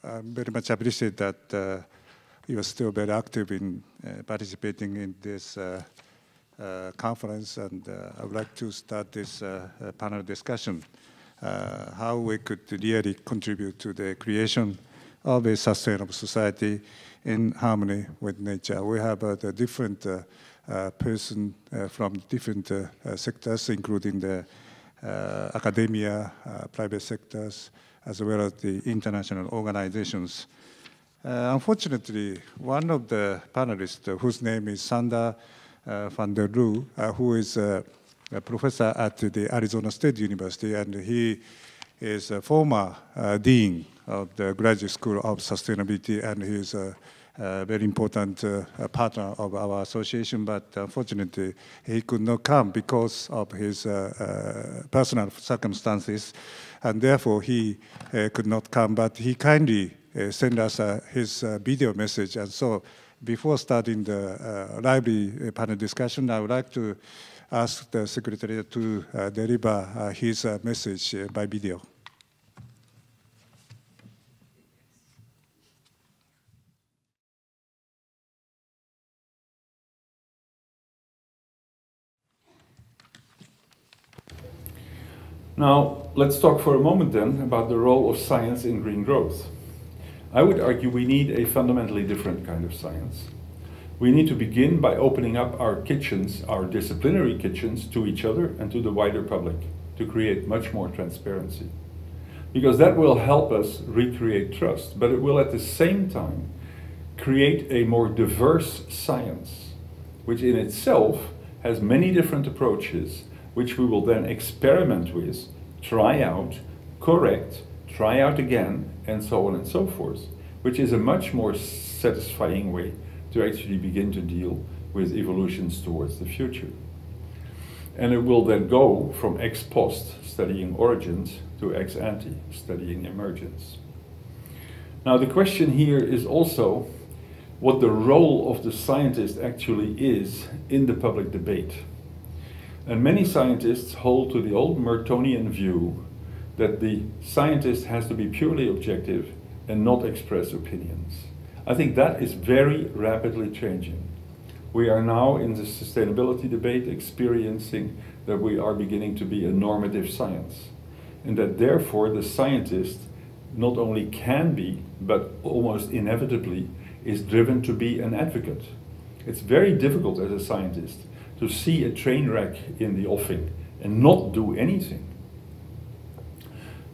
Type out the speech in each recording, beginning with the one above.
I very much appreciate that you are still very active in participating in this conference, and I would like to start this panel discussion, how we could really contribute to the creation of a sustainable society in harmony with nature. We have the different person from different sectors, including the academia, private sectors, as well as the international organizations. Unfortunately, one of the panelists, whose name is Sander van der Loo, who is a professor at the Arizona State University, and he is a former dean of the Graduate School of Sustainability, and he is a very important partner of our association, but unfortunately he could not come because of his personal circumstances, and therefore he could not come, but he kindly sent us his video message. And so before starting the lively panel discussion, I would like to ask the Secretariat to deliver his message by video. Now, let's talk for a moment then about the role of science in green growth. I would argue we need a fundamentally different kind of science. We need to begin by opening up our kitchens, our disciplinary kitchens, to each other and to the wider public to create much more transparency. Because that will help us recreate trust, but it will at the same time create a more diverse science, which in itself has many different approaches, which we will then experiment with, try out, correct, try out again, and so on and so forth, which is a much more satisfying way to actually begin to deal with evolutions towards the future. And it will then go from ex post, studying origins, to ex ante, studying emergence. Now the question here is also what the role of the scientist actually is in the public debate. And many scientists hold to the old Mertonian view that the scientist has to be purely objective and not express opinions. I think that is very rapidly changing. We are now in the sustainability debate experiencing that we are beginning to be a normative science, and that therefore the scientist not only can be, but almost inevitably is driven to be an advocate. It's very difficult as a scientist to see a train wreck in the offing and not do anything.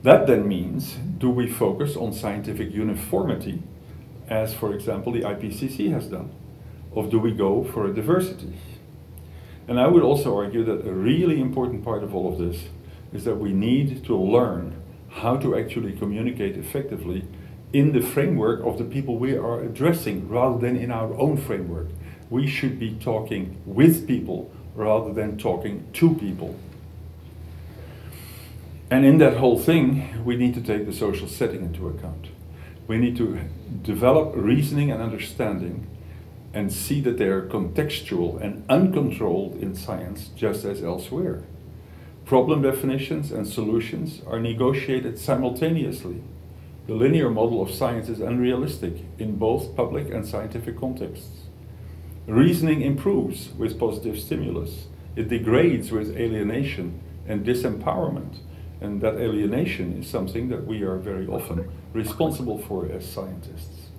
That then means, do we focus on scientific uniformity, as for example the IPCC has done, or do we go for a diversity? And I would also argue that a really important part of all of this is that we need to learn how to actually communicate effectively in the framework of the people we are addressing, rather than in our own framework. We should be talking with people rather than talking to people. And in that whole thing, we need to take the social setting into account. We need to develop reasoning and understanding and see that they are contextual and uncontrolled in science just as elsewhere. Problem definitions and solutions are negotiated simultaneously. The linear model of science is unrealistic in both public and scientific contexts. Reasoning improves with positive stimulus. It degrades with alienation and disempowerment. And that alienation is something that we are very often responsible for as scientists.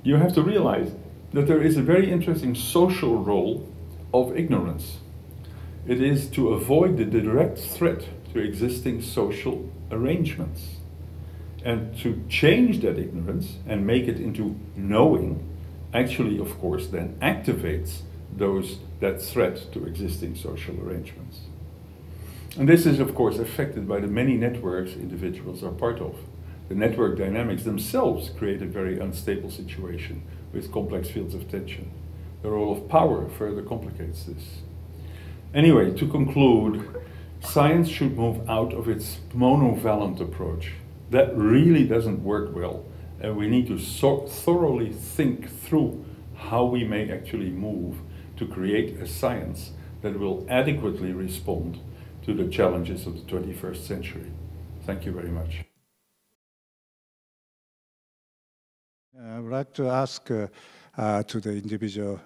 You have to realize that there is a very interesting social role of ignorance. It is to avoid the direct threat to existing social arrangements. And to change that ignorance and make it into knowing actually, of course, then activates that threat to existing social arrangements. And this is, of course, affected by the many networks individuals are part of. The network dynamics themselves create a very unstable situation with complex fields of tension. The role of power further complicates this. Anyway, to conclude, science should move out of its monovalent approach. That really doesn't work well. And we need to thoroughly think through how we may actually move to create a science that will adequately respond to the challenges of the 21st century. Thank you very much. I would like to ask to the individual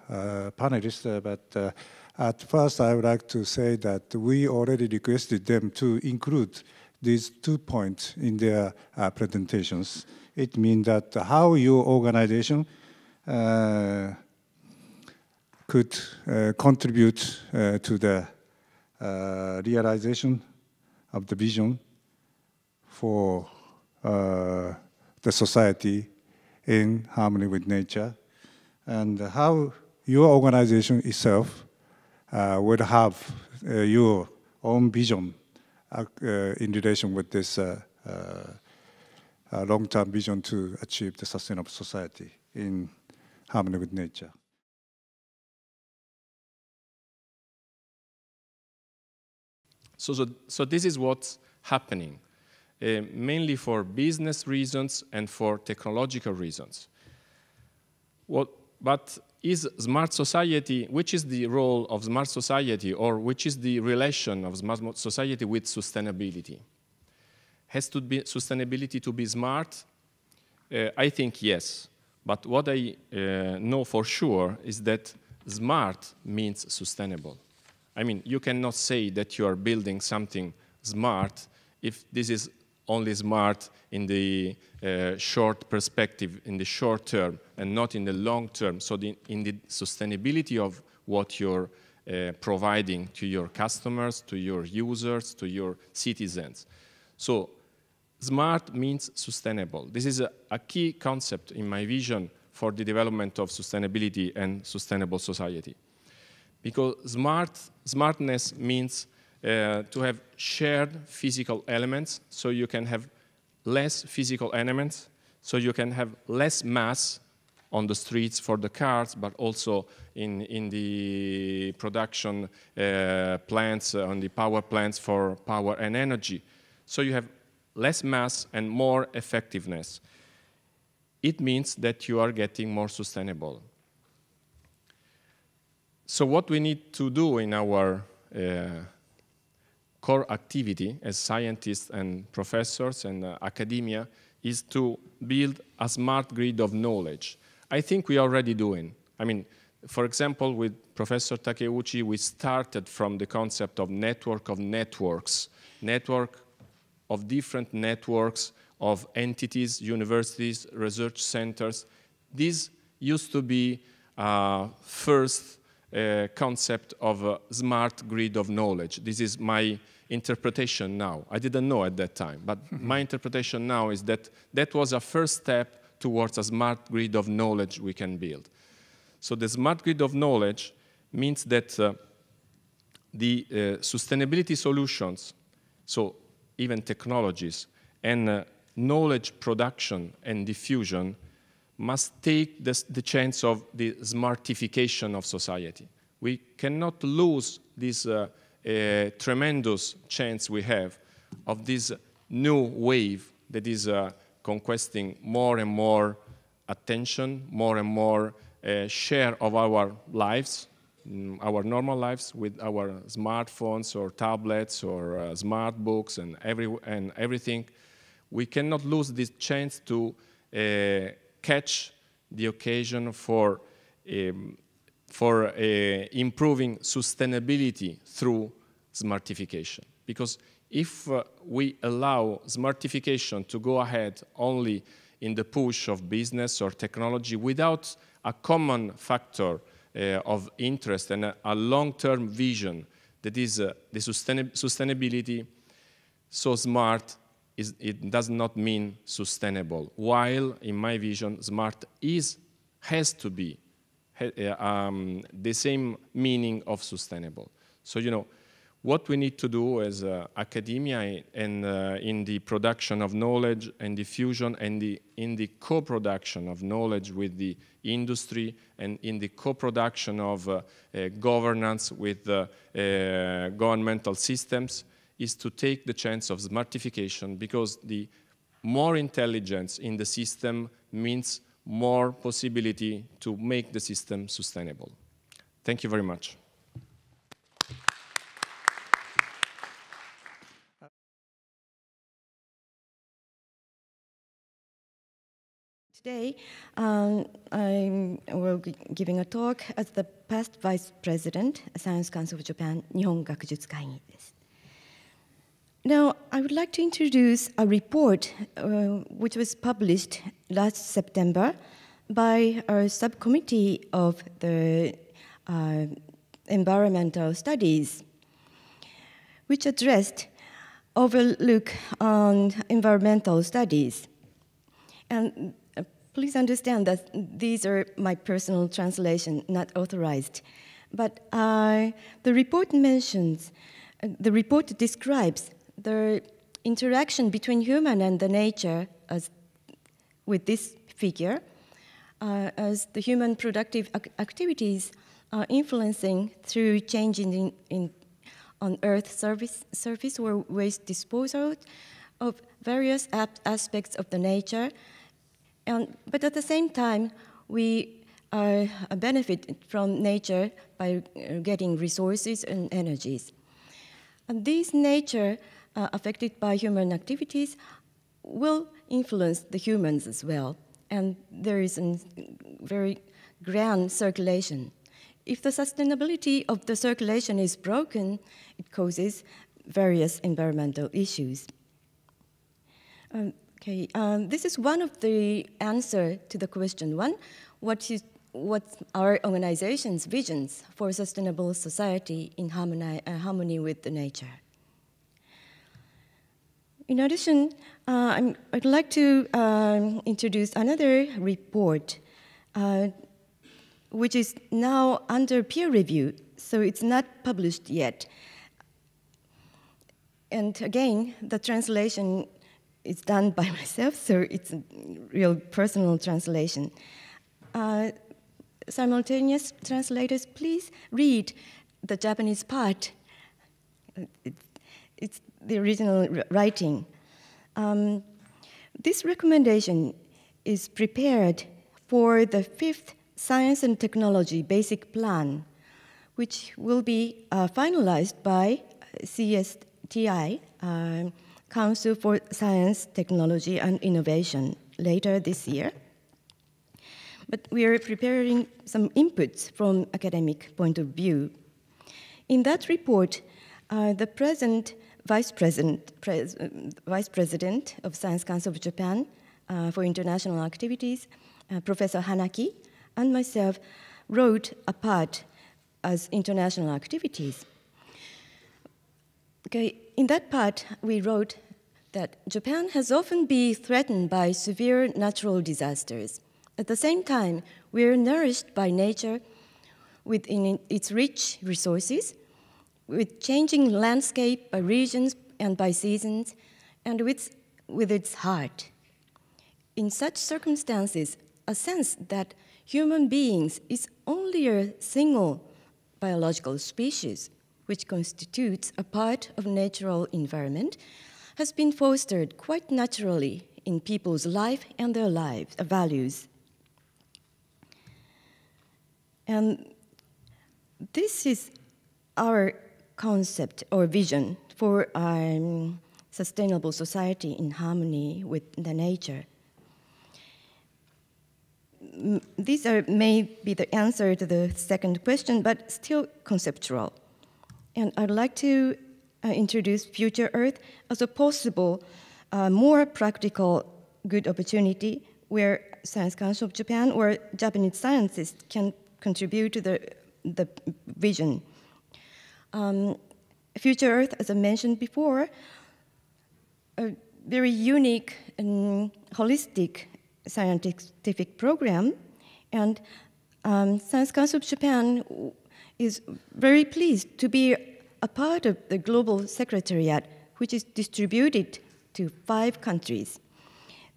panelists, but at first I would like to say that we already requested them to include these 2 points in their presentations. It means that how your organization could contribute to the realization of the vision for the society in harmony with nature, and how your organization itself would have your own vision in relation with this long-term vision to achieve the sustainable society in harmony with nature. So this is what's happening, mainly for business reasons and for technological reasons. But is smart society, which is the role of smart society, or which is the relation of smart society with sustainability? Has to be sustainability to be smart? I think yes. But what I know for sure is that smart means sustainable. I mean, you cannot say that you are building something smart if this is only smart in the short perspective, in the short term, and not in the long term. So in the sustainability of what you're providing to your customers, to your users, to your citizens. So smart means sustainable. This is a key concept in my vision for the development of sustainability and sustainable society. Because smartness means to have shared physical elements, so you can have less physical elements, so you can have less mass on the streets for the cars, but also in the production plants, on the power plants for power and energy. So you have less mass and more effectiveness. It means that you are getting more sustainable. So what we need to do in our core activity as scientists and professors and academia is to build a smart grid of knowledge. I think we are already doing. I mean, for example, with Professor Takeuchi, we started from the concept of network of networks, network of different networks of entities, universities, research centers. This used to be first concept of a smart grid of knowledge. This is my interpretation now. I didn't know at that time, but my interpretation now is that that was a first step towards a smart grid of knowledge we can build. So the smart grid of knowledge means that the sustainability solutions, so even technologies, and knowledge production and diffusion must take the chance of the smartification of society. We cannot lose this tremendous chance we have of this new wave that is conquesting more and more attention, more and more share of our lives, our normal lives with our smartphones or tablets or smart books and everything. We cannot lose this chance to catch the occasion for improving sustainability through smartification. Because if we allow smartification to go ahead only in the push of business or technology without a common factor of interest and a long-term vision that is the sustainability, so smart, it does not mean sustainable. While, in my vision, smart has to be the same meaning of sustainable. So, you know, what we need to do as academia and in the production of knowledge and diffusion and in the co-production of knowledge with the industry and in the co-production of governance with governmental systems is to take the chance of smartification, because the more intelligence in the system means more possibility to make the system sustainable. Thank you very much. Today, I will be giving a talk as the past Vice President, Science Council of Japan, Nihon Gakujutsu Kaigi desu. Now, I would like to introduce a report which was published last September by our subcommittee of the environmental studies, which addressed overlook on environmental studies. And please understand that these are my personal translation, not authorized. But the report describes the interaction between human and the nature as with this figure, as the human productive activities are influencing through changing on Earth's surface or waste disposal of various aspects of the nature. But at the same time, we benefit from nature by getting resources and energies. And these nature affected by human activities will influence the humans as well. And there is a very grand circulation. If the sustainability of the circulation is broken, it causes various environmental issues. This is one of the answers to the question one, what's our organization's visions for a sustainable society in harmony with the nature. In addition, I'd like to introduce another report, which is now under peer review, so it's not published yet. And again, the translation is done by myself, so it's a real personal translation. Simultaneous translators, please read the Japanese part. It's the original writing. This recommendation is prepared for the 5th Science and Technology Basic Plan, which will be finalized by CSTI, Council for Science, Technology, and Innovation later this year. But we are preparing some inputs from academic point of view. In that report, the present Vice President of Science Council of Japan for International Activities, Professor Hanaki, and myself wrote a part as international activities. In that part, we wrote that Japan has often been threatened by severe natural disasters. At the same time, we are nourished by nature within its rich resources, with changing landscape by regions and by seasons, and with its heart. In such circumstances, a sense that human beings is only a single biological species, which constitutes a part of natural environment, has been fostered quite naturally in people's life and their values. And this is our concept or vision for a sustainable society in harmony with the nature. These may be the answer to the second question, but still conceptual. And I'd like to introduce Future Earth as a possible, more practical good opportunity where Science Council of Japan or Japanese scientists can contribute to the vision. Future Earth, as I mentioned before, a very unique and holistic scientific program, and Science Council of Japan is very pleased to be a part of the global secretariat, which is distributed to 5 countries.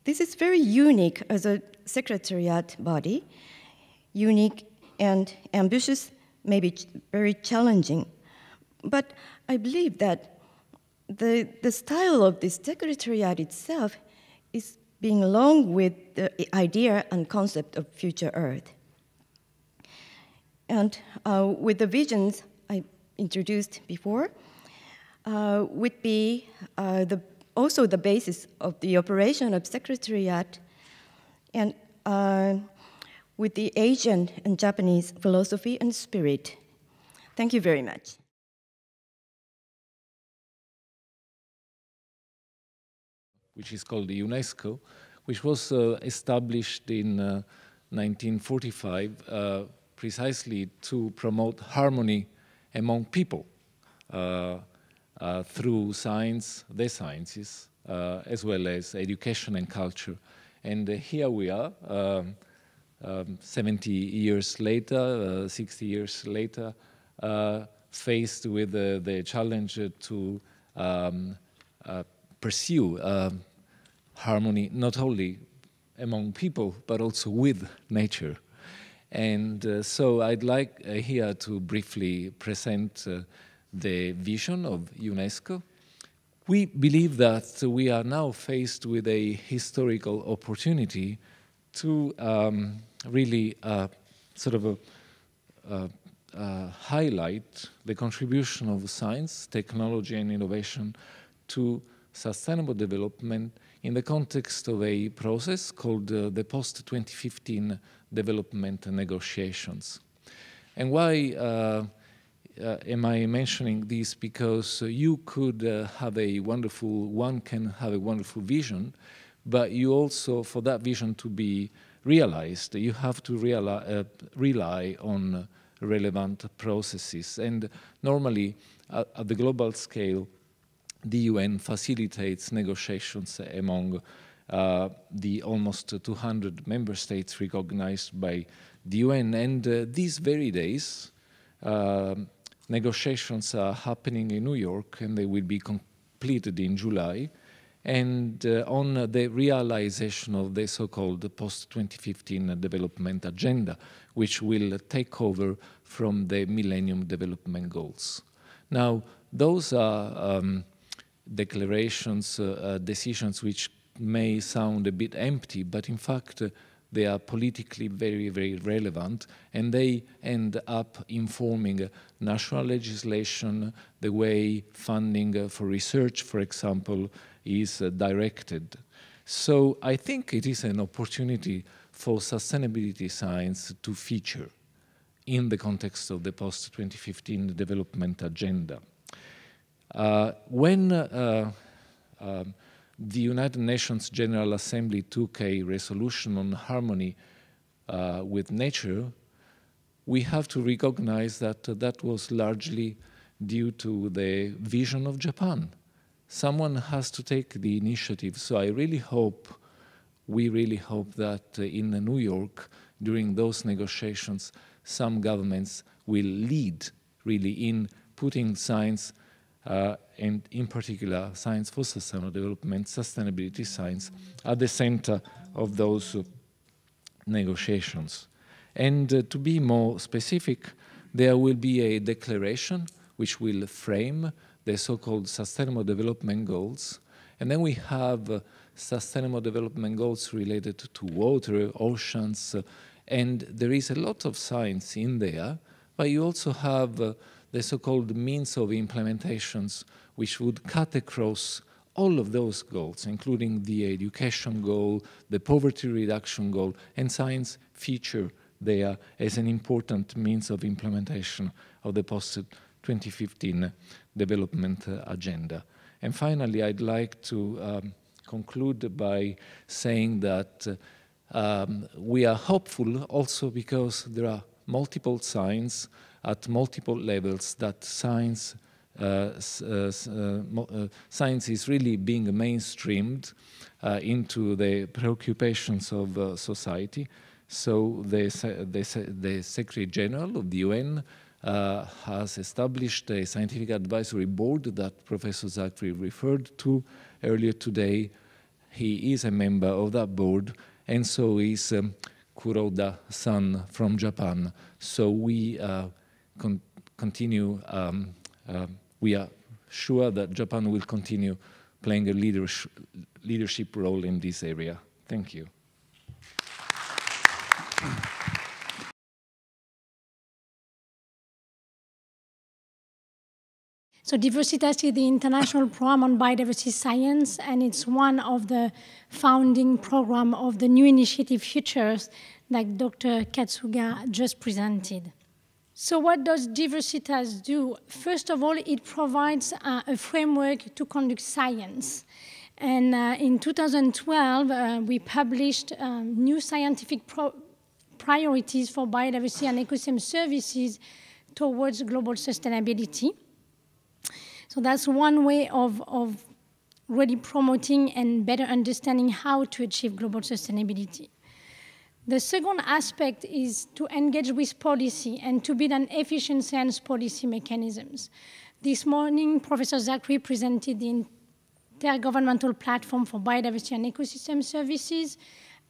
This is very unique as a secretariat body, unique and ambitious, maybe very challenging. But I believe that the style of this secretariat itself is being along with the idea and concept of Future Earth. And with the visions I introduced before, would be also the basis of the operation of Secretariat. And with the Asian and Japanese philosophy and spirit. Thank you very much. Which is called the UNESCO, which was established in 1945 precisely to promote harmony among people through science, the sciences, as well as education and culture. And here we are, 70 years later, 60 years later, faced with the challenge to pursue harmony not only among people, but also with nature. And so I'd like here to briefly present the vision of UNESCO. We believe that we are now faced with a historical opportunity to really sort of highlight the contribution of science, technology, and innovation to sustainable development in the context of a process called the post-2015 development negotiations. And why am I mentioning this? Because you could have a wonderful, one can have a wonderful vision, but you also, for that vision to be realized, you have to rely on relevant processes. And normally, at the global scale, the UN facilitates negotiations among the almost 200 member states recognized by the UN. And these very days, negotiations are happening in New York, and they will be completed in July, and on the realization of the so-called post-2015 development agenda, which will take over from the Millennium Development Goals. Now, those are declarations, decisions which may sound a bit empty, but in fact they are politically very, very relevant, and they end up informing national legislation, the way funding for research, for example, is directed. So I think it is an opportunity for sustainability science to feature in the context of the post-2015 development agenda. When the United Nations General Assembly took a resolution on harmony with nature, we have to recognize that that was largely due to the vision of Japan. Someone has to take the initiative, so I really hope, we really hope that in New York, during those negotiations, some governments will lead really in putting science and in particular science for sustainable development, sustainability science, at the center of those negotiations. And to be more specific, there will be a declaration which will frame the so-called Sustainable Development Goals. And then we have Sustainable Development Goals related to water, oceans, and there is a lot of science in there, but you also have the so-called means of implementations which would cut across all of those goals, including the education goal, the poverty reduction goal, and science feature there as an important means of implementation of the post-2015 development agenda. And finally, I'd like to conclude by saying that we are hopeful also because there are multiple signs at multiple levels that science is really being mainstreamed into the preoccupations of society. So the Secretary General of the UN has established a scientific advisory board that Professor Zachary referred to earlier today. He is a member of that board, and so is Kuroda-san from Japan. So we continue, we are sure that Japan will continue playing a leadership role in this area. Thank you. So DIVERSITAS is the international program on biodiversity science, and it's one of the founding program of the new initiative Futures that Dr. Kasuga just presented. So what does DIVERSITAS do? First of all, it provides a framework to conduct science. And in 2012, we published new scientific priorities for biodiversity and ecosystem services towards global sustainability. So that's one way of really promoting and better understanding how to achieve global sustainability. The second aspect is to engage with policy and to build an efficient science policy mechanisms. This morning, Professor Zachary presented the Intergovernmental Platform for Biodiversity and Ecosystem Services,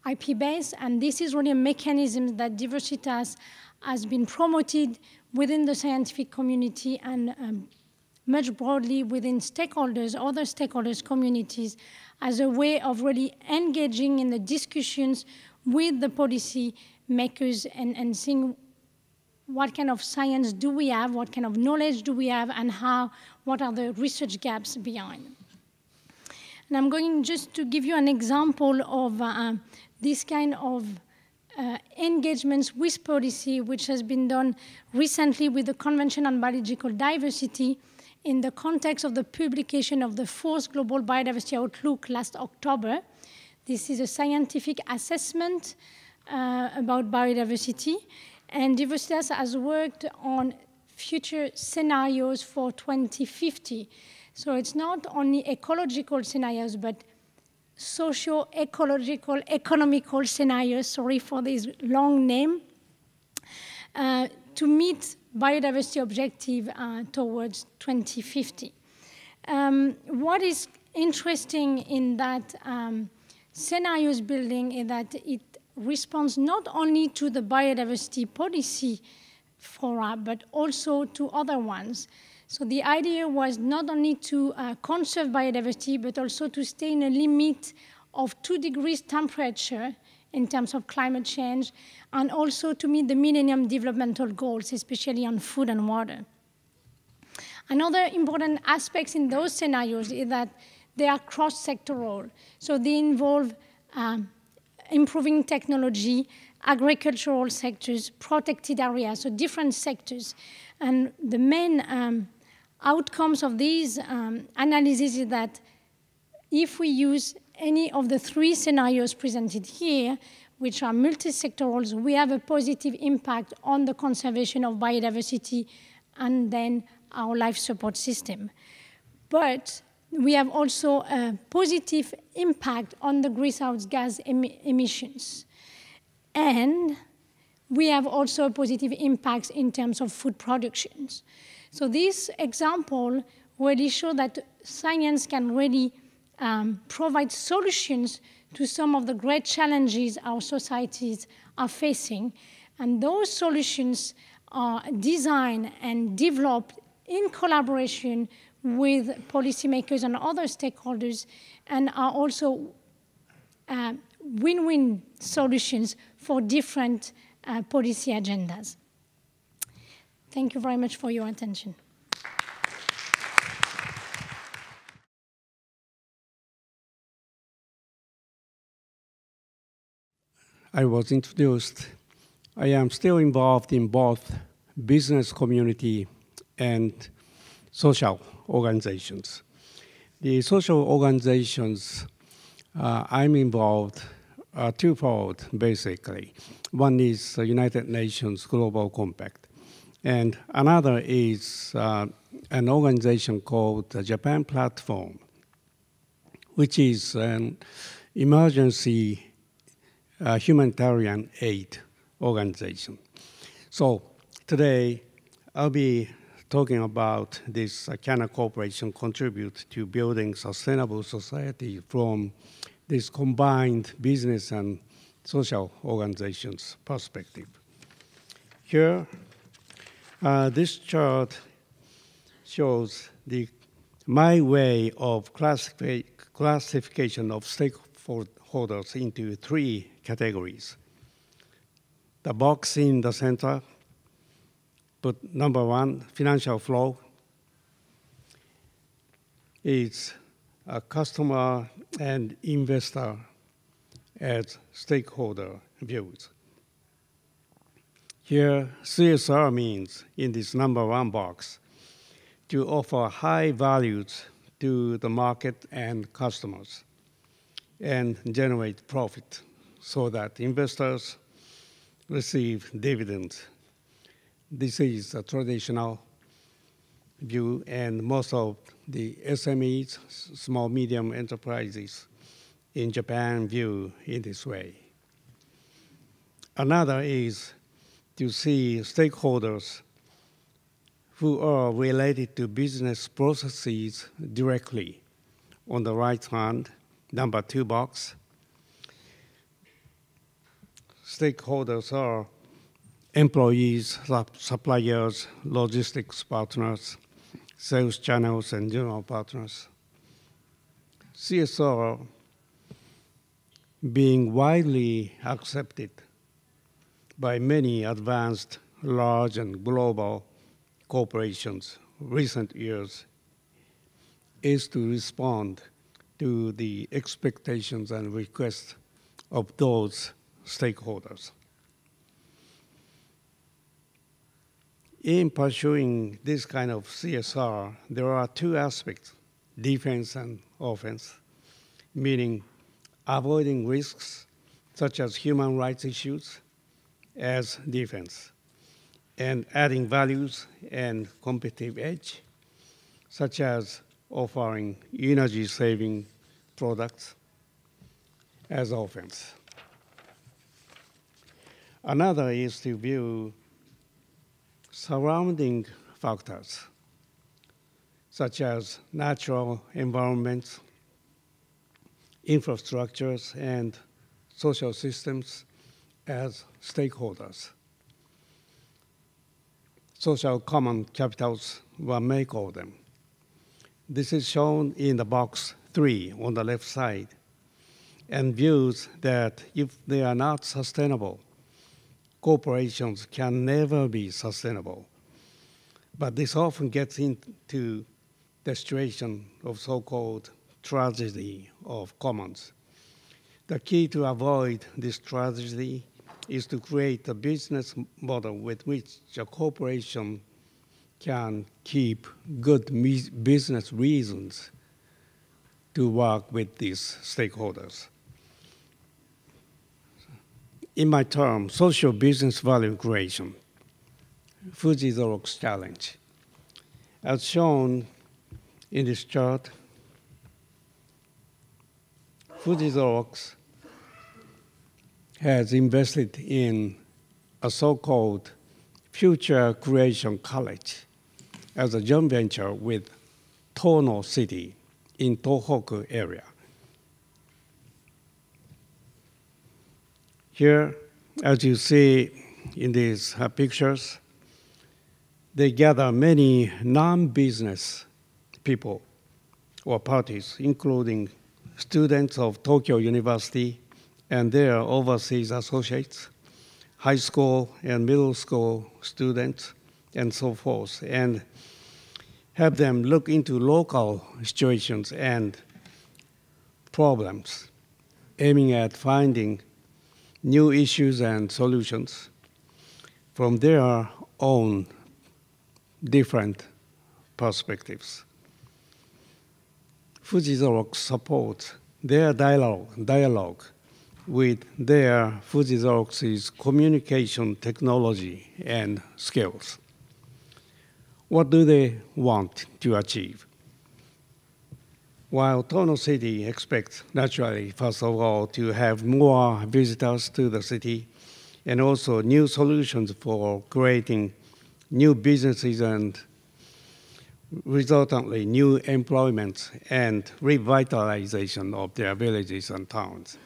IP-based, and this is really a mechanism that DIVERSITAS has been promoted within the scientific community and much broadly within stakeholders, other stakeholders, communities, as a way of really engaging in the discussions with the policy makers and seeing what kind of science do we have, what kind of knowledge do we have, and what are the research gaps behind. And I'm going just to give you an example of this kind of engagements with policy, which has been done recently with the Convention on Biological Diversity in the context of the publication of the 4th Global Biodiversity Outlook last October. This is a scientific assessment about biodiversity, and DIVERSITAS has worked on future scenarios for 2050. So it's not only ecological scenarios, but socio-ecological, economical scenarios, sorry for this long name, to meet biodiversity objective towards 2050. What is interesting in that scenarios building is that it responds not only to the biodiversity policy fora, but also to other ones. So the idea was not only to conserve biodiversity, but also to stay in a limit of 2 degrees temperature in terms of climate change, and also to meet the Millennium Developmental Goals, especially on food and water. Another important aspects in those scenarios is that they are cross-sectoral. So they involve improving technology, agricultural sectors, protected areas, so different sectors. And the main outcomes of these analyses is that if we use any of the 3 scenarios presented here, which are multi-sectorals, we have a positive impact on the conservation of biodiversity and then our life support system. But we have also a positive impact on the greenhouse gas emissions. And we have also a positive impact in terms of food productions. So this example really shows that science can really provide solutions to some of the great challenges our societies are facing. And those solutions are designed and developed in collaboration with policymakers and other stakeholders, and are also win-win solutions for different policy agendas. Thank you very much for your attention. I was introduced. I am still involved in both business community and social organizations. The social organizations I'm involved are twofold, basically. One is the United Nations Global Compact, and another is an organization called the Japan Platform, which is an emergency humanitarian aid organization. So today, I'll be talking about this can a corporation contribute to building sustainable society from this combined business and social organizations perspective. Here, this chart shows my way of classification of stakeholders into 3 categories. The box in the center, but number 1, financial flow. is a customer and investor as stakeholder views. Here, CSR means, in this #1 box, to offer high values to the market and customers and generate profit so that investors receive dividends. This is a traditional view, and most of the SMEs, small medium enterprises in Japan, view in this way. Another is to see stakeholders who are related to business processes directly. On the right hand, #2 box, stakeholders are employees, suppliers, logistics partners, sales channels, and general partners. CSR being widely accepted by many advanced, large, and global corporations recent years is to respond to the expectations and requests of those stakeholders. In pursuing this kind of CSR, there are two aspects, defense and offense, meaning avoiding risks such as human rights issues as defense, and adding values and competitive edge, such as offering energy-saving products as offense. Another is to view surrounding factors, such as natural environments, infrastructures, and social systems as stakeholders. Social common capitals, one may call them. This is shown in the box 3 on the left side, and views that if they are not sustainable, corporations can never be sustainable. But this often gets into the situation of so-called tragedy of commons. The key to avoid this tragedy is to create a business model with which a corporation can keep good business reasons to work with these stakeholders. In my term, social business value creation, Fuji Xerox challenge. As shown in this chart, Fuji Xerox has invested in a so-called Future Creation College as a joint venture with Tono City in Tohoku area. Here, as you see in these pictures, they gather many non-business people or parties, including students of Tokyo University and their overseas associates, high school and middle school students, and so forth, and have them look into local situations and problems, aiming at finding new issues and solutions from their own different perspectives. Fuji Xerox supports their dialogue with their Fuji Xerox's communication technology and skills. What do they want to achieve? While Tono City expects, naturally, first of all, to have more visitors to the city and also new solutions for creating new businesses and resultantly new employment and revitalization of their villages and towns.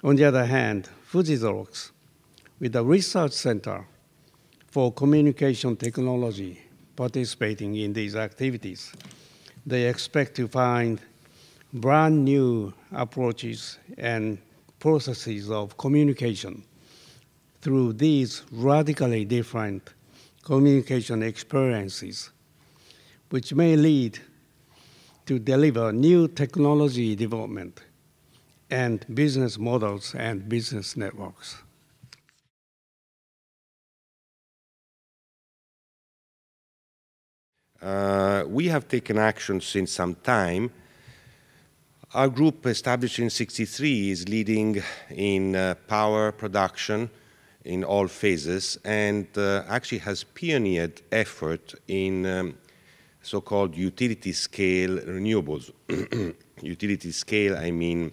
On the other hand, Fuji Xerox, with the research center for communication technology participating in these activities, they expect to find brand new approaches and processes of communication through these radically different communication experiences, which may lead to deliver new technology development and business models and business networks. We have taken action since some time. Our group, established in '63, is leading in power production in all phases, and actually has pioneered effort in so-called utility scale renewables. Utility scale, I mean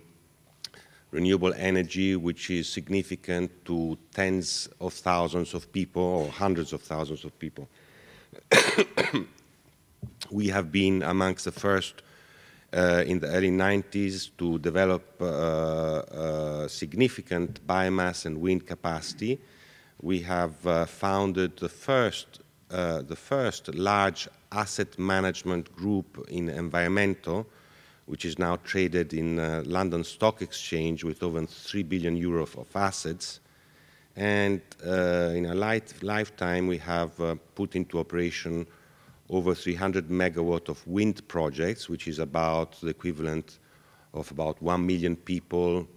renewable energy, which is significant to tens of thousands of people or hundreds of thousands of people. We have been amongst the first in the early 90s to develop significant biomass and wind capacity. We have founded the first large asset management group in environmental, which is now traded in London Stock Exchange with over 3 billion euro of assets. And in a lifetime, we have put into operation over 300 megawatt of wind projects, which is about the equivalent of about 1 million people,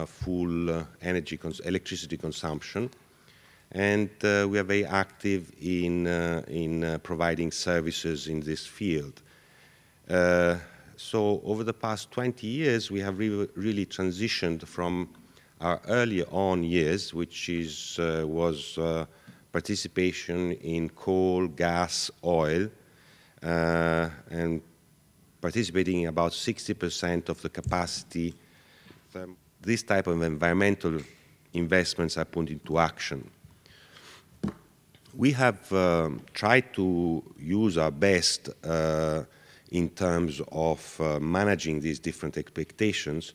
full electricity consumption. And we are very active in providing services in this field. So over the past 20 years, we have really transitioned from our early on years, which was participation in coal, gas, oil, and participating in about 60% of the capacity. This type of environmental investments are put into action. We have tried to use our best in terms of managing these different expectations,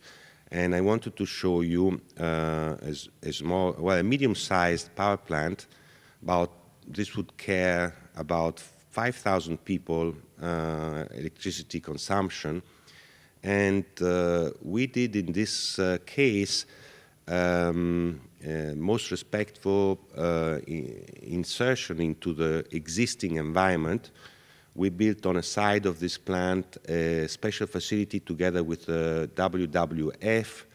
and I wanted to show you a medium-sized power plant. This would care about 5,000 people electricity consumption, and we did in this case most respectful insertion into the existing environment. We built on a side of this plant a special facility together with the WWF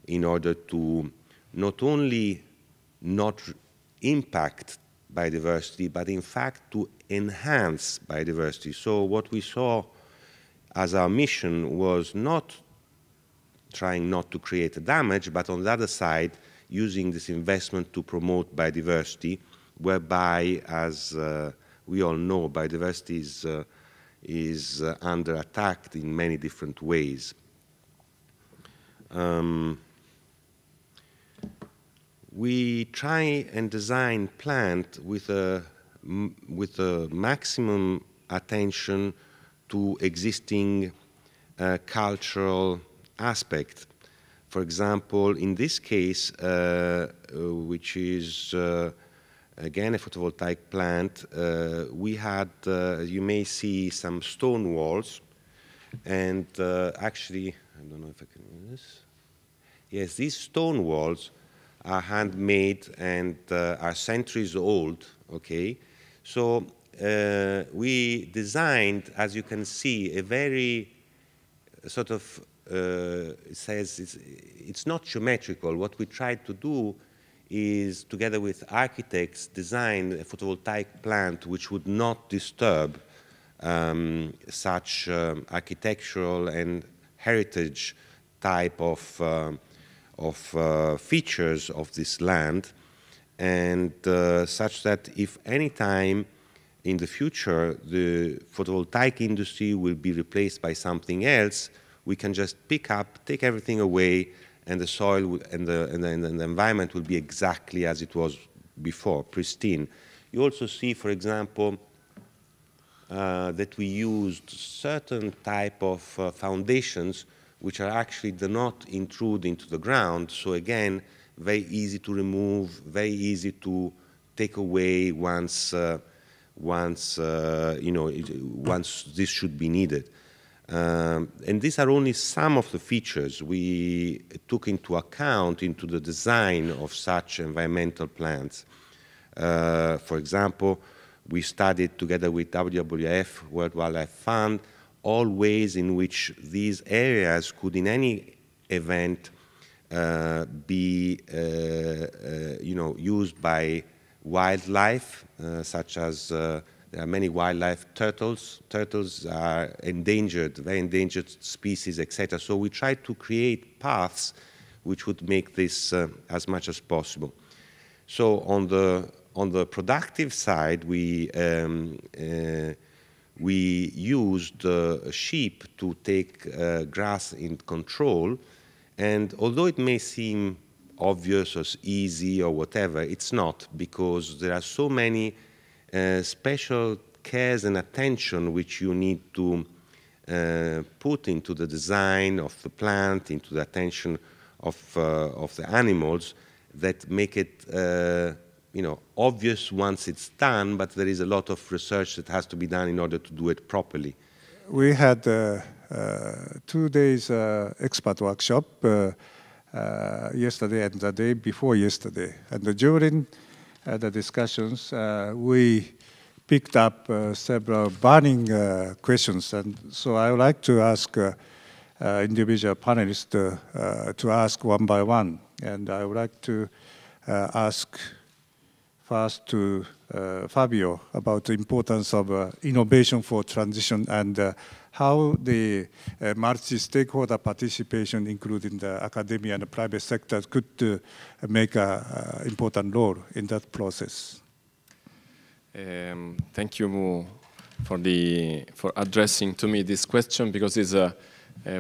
in order to not only not impact biodiversity, but in fact to enhance biodiversity. So what we saw as our mission was not trying not to create a damage, but on the other side, using this investment to promote biodiversity, whereby, as we all know, biodiversity is under attack in many different ways. We try and design plant with a maximum attention to existing cultural aspect. For example, in this case, which is again a photovoltaic plant, we had, you may see some stone walls, and actually, I don't know if I can do this. Yes, these stone walls are handmade and are centuries old, okay? So we designed, as you can see, a very sort of, it says it's not geometrical. What we tried to do is, together with architects, design a photovoltaic plant which would not disturb such architectural and heritage type of features of this land, and such that if any time in the future the photovoltaic industry will be replaced by something else, we can just pick up, take everything away, and the soil and the environment will be exactly as it was before, pristine. You also see, for example, that we used certain type of foundations which are actually do not intrude into the ground. So again, very easy to remove, very easy to take away once once this should be needed. And these are only some of the features we took into account into the design of such environmental plans. For example, we studied together with WWF, World Wildlife Fund, all ways in which these areas could in any event be used by wildlife, such as there are many wildlife turtles. Turtles are endangered, very endangered species, etc. So we try to create paths which would make this as much as possible. So on the productive side, we used sheep to take grass in control, and although it may seem obvious or easy or whatever, it's not, because there are so many special cares and attention which you need to put into the design of the plant, into the attention of the animals, that make it obvious once it's done, but there is a lot of research that has to be done in order to do it properly. We had 2 days expert workshop yesterday and the day before yesterday. And during the discussions, we picked up several burning questions. And so I would like to ask individual panelists to ask one by one. And I would like to ask first to Fabio about the importance of innovation for transition and how the multi-stakeholder participation, including the academia and the private sector, could make an important role in that process. Thank you for addressing to me this question, because it's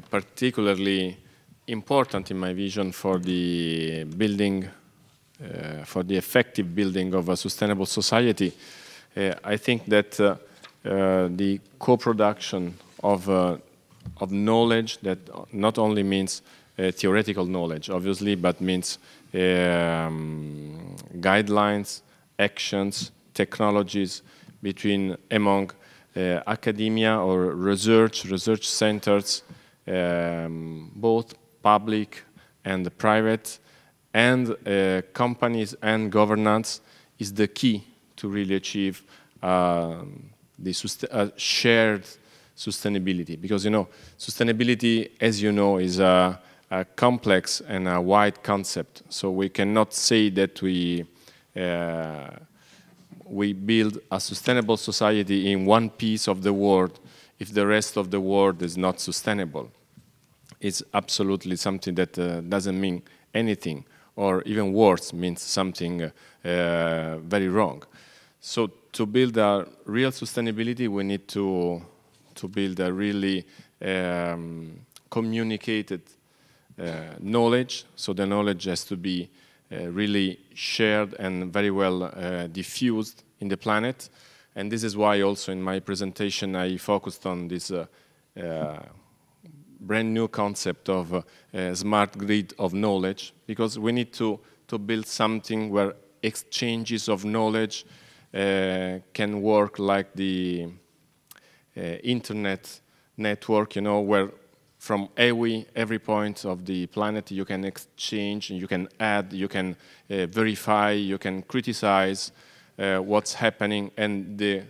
particularly important in my vision for the building, for the effective building of a sustainable society. I think that the co-production of knowledge, that not only means theoretical knowledge, obviously, but means guidelines, actions, technologies among academia or research centers, both public and private, and companies and governance is the key to really achieve the shared sustainability. Because, sustainability, as you know, is a complex and a wide concept. So we cannot say that we build a sustainable society in one piece of the world if the rest of the world is not sustainable. It's absolutely something that doesn't mean anything, or even worse, means something very wrong. So to build a real sustainability, we need to build a really communicated knowledge. So the knowledge has to be really shared and very well diffused in the planet. And this is why also in my presentation I focused on this brand new concept of smart grid of knowledge, because we need to build something where exchanges of knowledge can work like the internet network, where from every point of the planet you can exchange, and you can add, you can verify, you can criticize what's happening, and the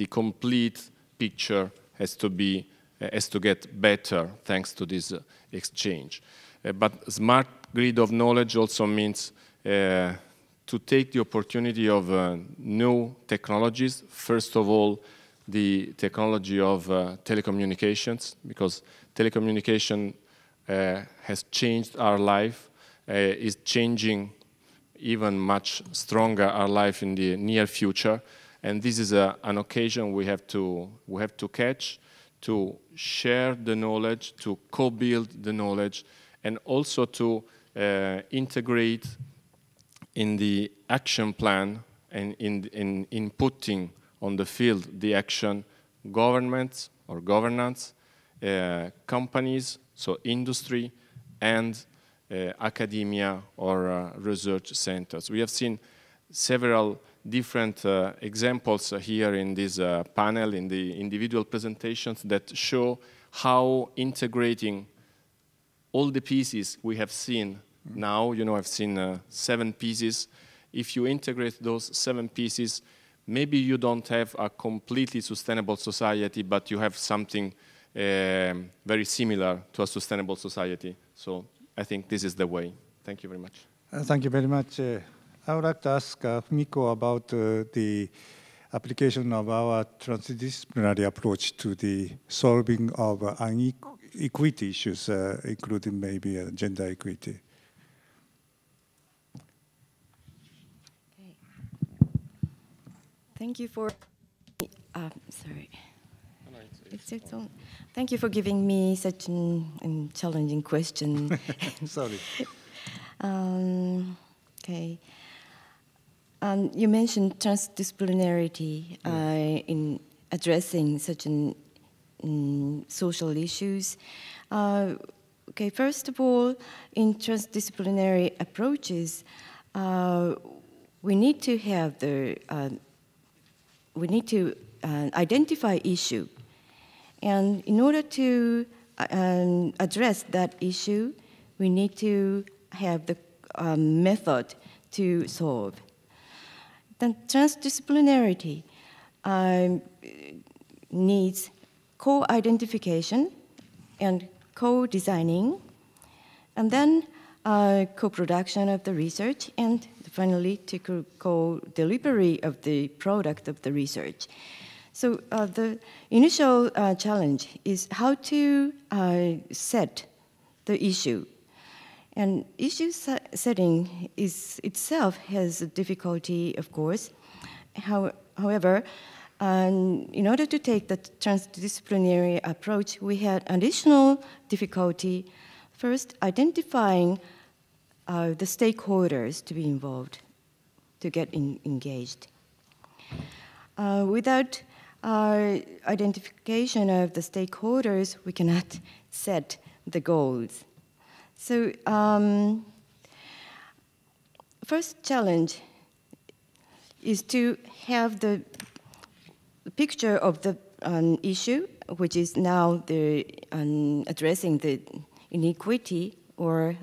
complete picture has to get better thanks to this exchange. But smart grid of knowledge also means to take the opportunity of new technologies. First of all, the technology of telecommunications, because telecommunication has changed our life, is changing even much stronger our life in the near future. And this is an occasion we have to catch, to share the knowledge, to co-build the knowledge, and also to integrate in the action plan and in inputting on the field the action governments or governance, companies, so industry, and academia or research centers. We have seen several different examples here in this panel, in the individual presentations, that show how integrating all the pieces we have seen now, I've seen 7 pieces. If you integrate those 7 pieces, maybe you don't have a completely sustainable society, but you have something very similar to a sustainable society. So I think this is the way. Thank you very much. Thank you very much. I would like to ask Fumiko about the application of our transdisciplinary approach to the solving of inequity issues, including maybe gender equity. Okay. Thank you for, sorry. Thank you for giving me such a challenging question. Sorry. Okay. You mentioned transdisciplinarity in addressing such social issues. Okay, first of all, in transdisciplinary approaches, we need to have identify issue, and in order to address that issue, we need to have the method to solve. Then transdisciplinarity needs co-identification and co-designing, and then co-production of the research, and finally to co-delivery of the product of the research. So the initial challenge is how to set the issue. And issue setting itself has a difficulty, of course. However, in order to take the transdisciplinary approach, we had additional difficulty. First, identifying the stakeholders to be involved, to get engaged. Without identification of the stakeholders, we cannot set the goals. So, first challenge is to have the picture of the issue, which is now addressing the inequity or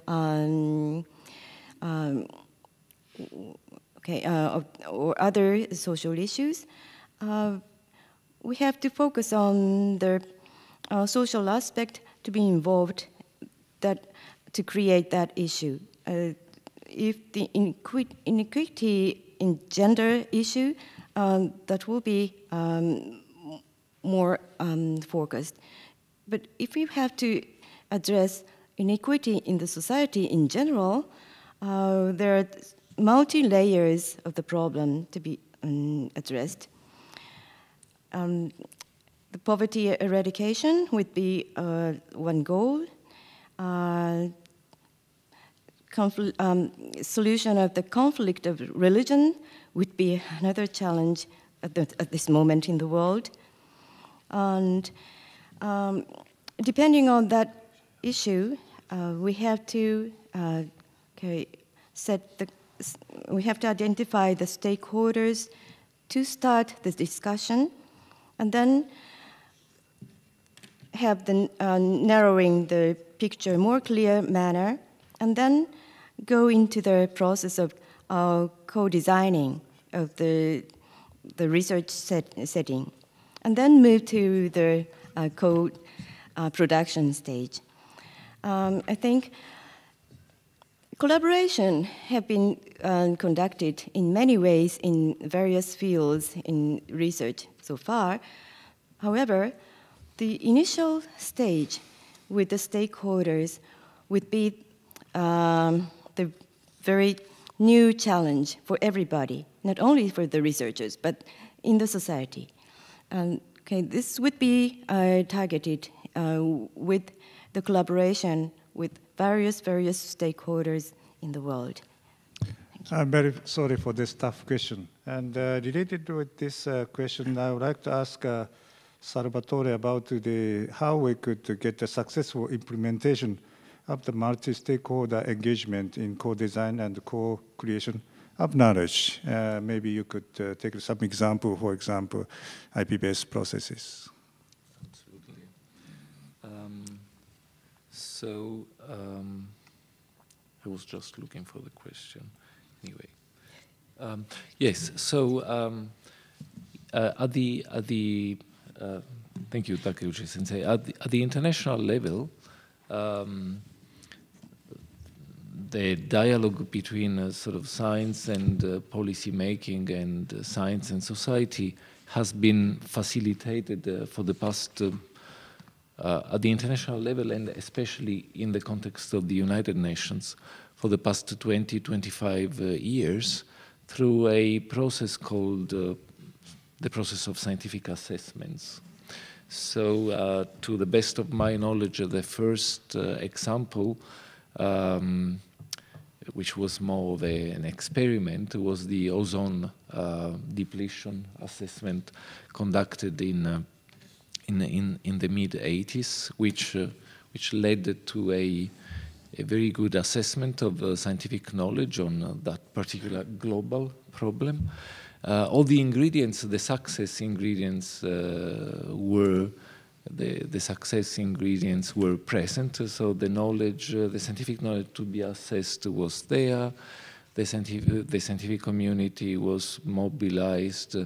or other social issues. We have to focus on the social aspect to be involved, to create that issue. If the inequity in gender issue, that will be more focused. But if we have to address inequity in the society in general, there are multi-layers of the problem to be addressed. The poverty eradication would be one goal. Solution of the conflict of religion would be another challenge at this moment in the world. And depending on that issue, we have to we have to identify the stakeholders to start the discussion, and then have the narrowing the picture more clear manner, and then go into the process of co-designing of the research setting, and then move to the co-production stage. I think collaboration have been conducted in many ways in various fields in research so far. However, the initial stage with the stakeholders would be the very new challenge for everybody, not only for the researchers, but in the society. This would be targeted with the collaboration with various stakeholders in the world. I'm very sorry for this tough question. And related with this question, I would like to ask Salvatore about how we could get a successful implementation of the multi-stakeholder engagement in co-design and co-creation of knowledge. Maybe you could take some example, for example, IP-based processes. Absolutely. I was just looking for the question. Anyway, yes. So thank you, Takeuchi Sensei. At the international level, the dialogue between sort of science and policy making and science and society has been facilitated for the past, at the international level and especially in the context of the United Nations for the past 20, 25 years through a process called the process of scientific assessments. So to the best of my knowledge, the first example, which was more of an experiment, was the ozone depletion assessment conducted in the mid-80s, which led to a very good assessment of scientific knowledge on that particular global problem. All the ingredients, the success ingredients were present. So the knowledge, the scientific knowledge to be assessed was there. The scientific community was mobilized.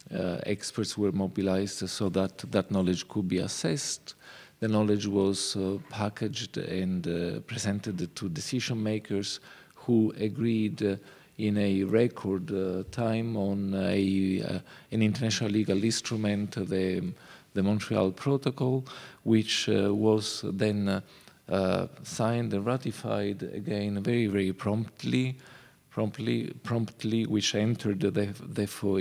Experts were mobilized so that that knowledge could be assessed. The knowledge was packaged and presented to decision makers who agreed in a record time on an international legal instrument, the Montreal Protocol, which was then signed and ratified again very, very promptly, which entered therefore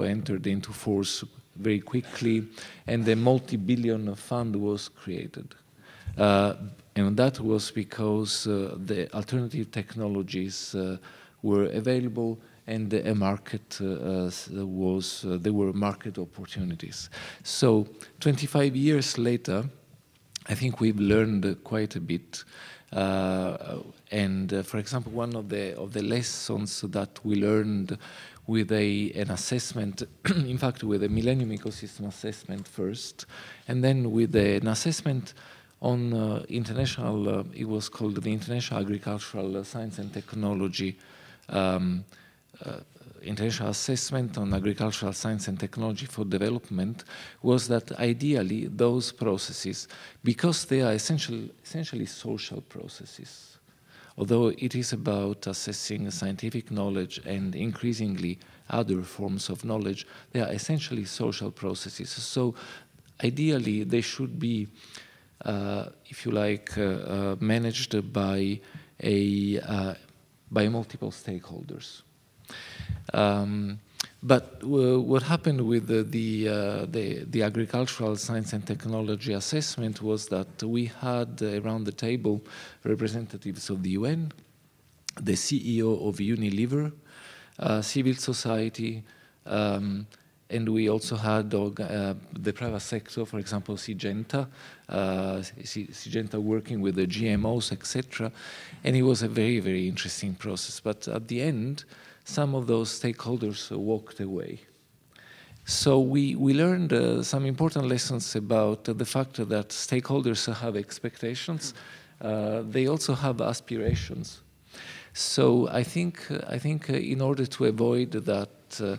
entered into force very quickly, and a multi-billion fund was created. And that was because the alternative technologies were available and a market there were market opportunities. So 25 years later, I think we've learned quite a bit. And for example, one of the lessons that we learned with an assessment, in fact, with a Millennium Ecosystem Assessment first, and then with an assessment on international, it was called the International Agricultural Science and Technology, International Assessment on Agricultural Science and Technology for Development, was that ideally those processes, because they are essentially social processes, although it is about assessing scientific knowledge and increasingly other forms of knowledge, they are essentially social processes. So ideally they should be, if you like, managed by multiple stakeholders. But what happened with the agricultural science and technology assessment was that we had around the table representatives of the UN, the CEO of Unilever, civil society, and we also had the private sector, for example, Syngenta working with the GMOs, etc. And it was a very, very interesting process. But at the end, some of those stakeholders walked away. So we learned some important lessons about the fact that stakeholders have expectations. They also have aspirations. So I think in order to avoid that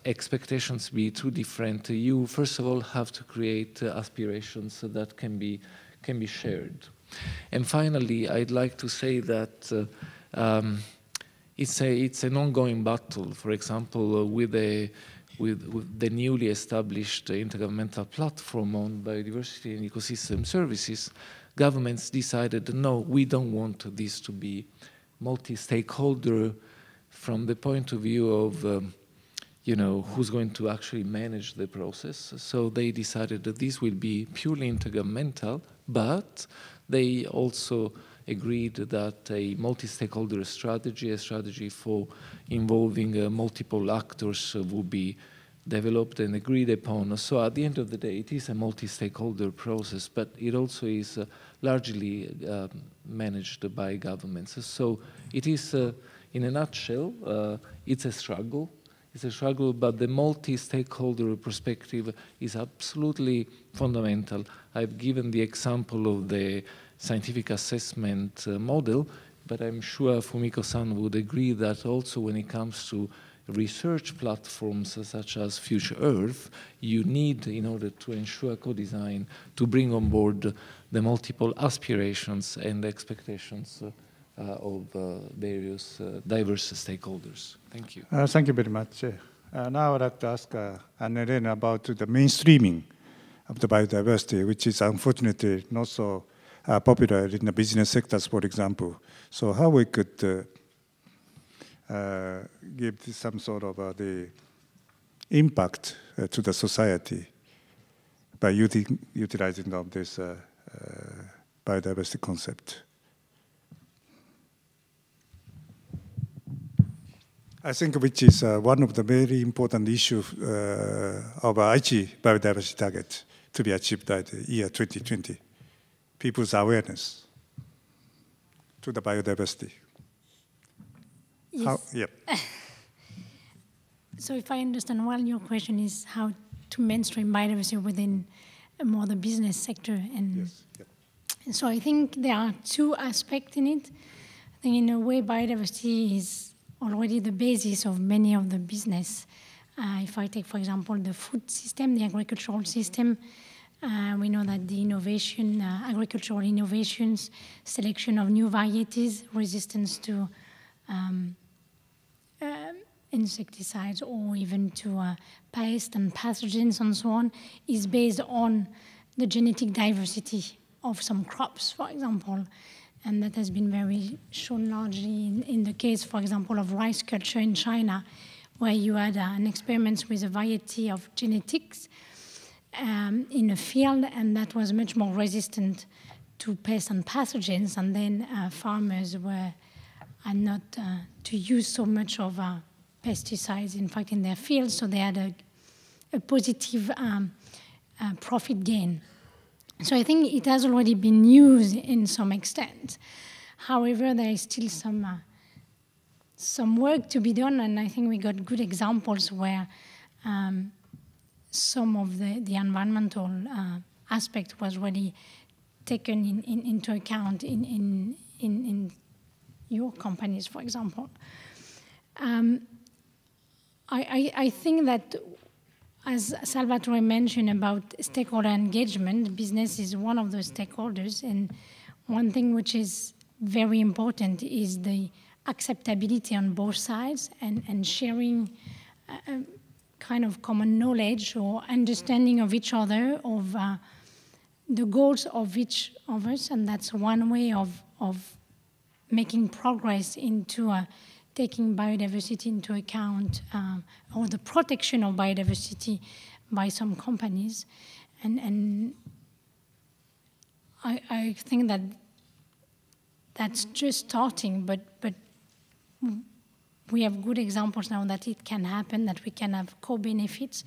expectations be too different, you first of all have to create aspirations that can be shared. And finally, I'd like to say that it's an ongoing battle. For example, with the newly established intergovernmental platform on biodiversity and ecosystem services, governments decided, no, we don't want this to be multi-stakeholder from the point of view of who's going to actually manage the process. So they decided that this will be purely intergovernmental, but they also agreed that a multi-stakeholder strategy, a strategy for involving multiple actors will be developed and agreed upon. So at the end of the day, it is a multi-stakeholder process, but it also is largely managed by governments. So it is, in a nutshell, it's a struggle. It's a struggle, but the multi-stakeholder perspective is absolutely fundamental. I've given the example of the scientific assessment model, but I'm sure Fumiko-san would agree that also when it comes to research platforms such as Future Earth, you need, in order to ensure co-design, to bring on board the multiple aspirations and expectations of various diverse stakeholders. Thank you. Thank you very much. Now I'd like to ask Anne-Helene about the mainstreaming of the biodiversity, which is unfortunately not so popular in the business sectors, for example. So how we could give some sort of the impact to the society by utilizing of this biodiversity concept. I think which is one of the very important issues of Aichi biodiversity target to be achieved by the year 2020. People's awareness to the biodiversity. Yes. How, yep. So if I understand well, your question is how to mainstream biodiversity within more the business sector. And yes. Yep. And so I think there are two aspects in it. I think in a way biodiversity is already the basis of many of the business. If I take, for example, the food system, the agricultural system, we know that the innovation, agricultural innovations, selection of new varieties, resistance to insecticides or even to pests and pathogens and so on, is based on the genetic diversity of some crops, for example. And that has been very shown largely in the case, for example, of rice culture in China, where you had an experiment with a variety of genetics in a field, and that was much more resistant to pests and pathogens, and then farmers were not to use so much of pesticides, in fact, in their fields, so they had a positive profit gain. So I think it has already been used in some extent. However, there is still some work to be done, and I think we got good examples where some of the environmental aspect was really taken into account in your companies, for example. I think that, as Salvatore mentioned about stakeholder engagement, business is one of those stakeholders, and one thing which is very important is the acceptability on both sides and sharing kind of common knowledge or understanding of each other, of the goals of each of us, and that's one way of making progress into taking biodiversity into account, or the protection of biodiversity by some companies. And I think that that's just starting, but we have good examples now that it can happen, that we can have co-benefits.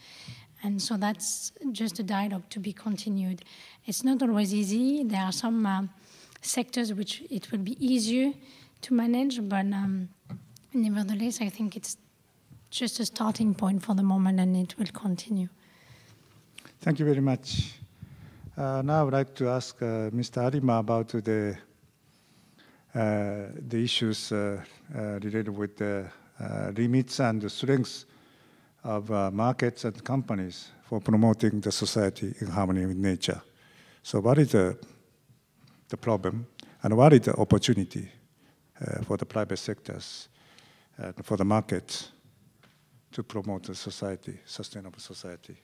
And so that's just a dialogue to be continued. It's not always easy. There are some sectors which it will be easier to manage, but nevertheless, I think it's just a starting point for the moment, and it will continue. Thank you very much. Now I would like to ask Mr. Arima about the issues related with the limits and the strengths of markets and companies for promoting the society in harmony with nature. So what is the problem, and what is the opportunity for the private sectors, for the market, to promote the society, sustainable society?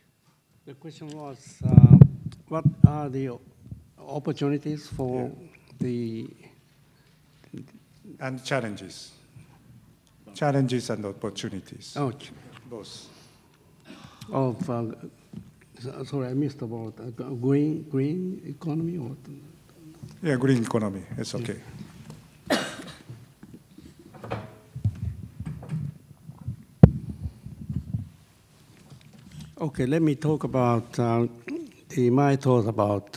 The question was, what are the opportunities for the... And challenges. Challenges and opportunities. Oh, both. Of, sorry, I missed about green economy or... Yeah, green economy, it's okay. Okay, let me talk about my thoughts about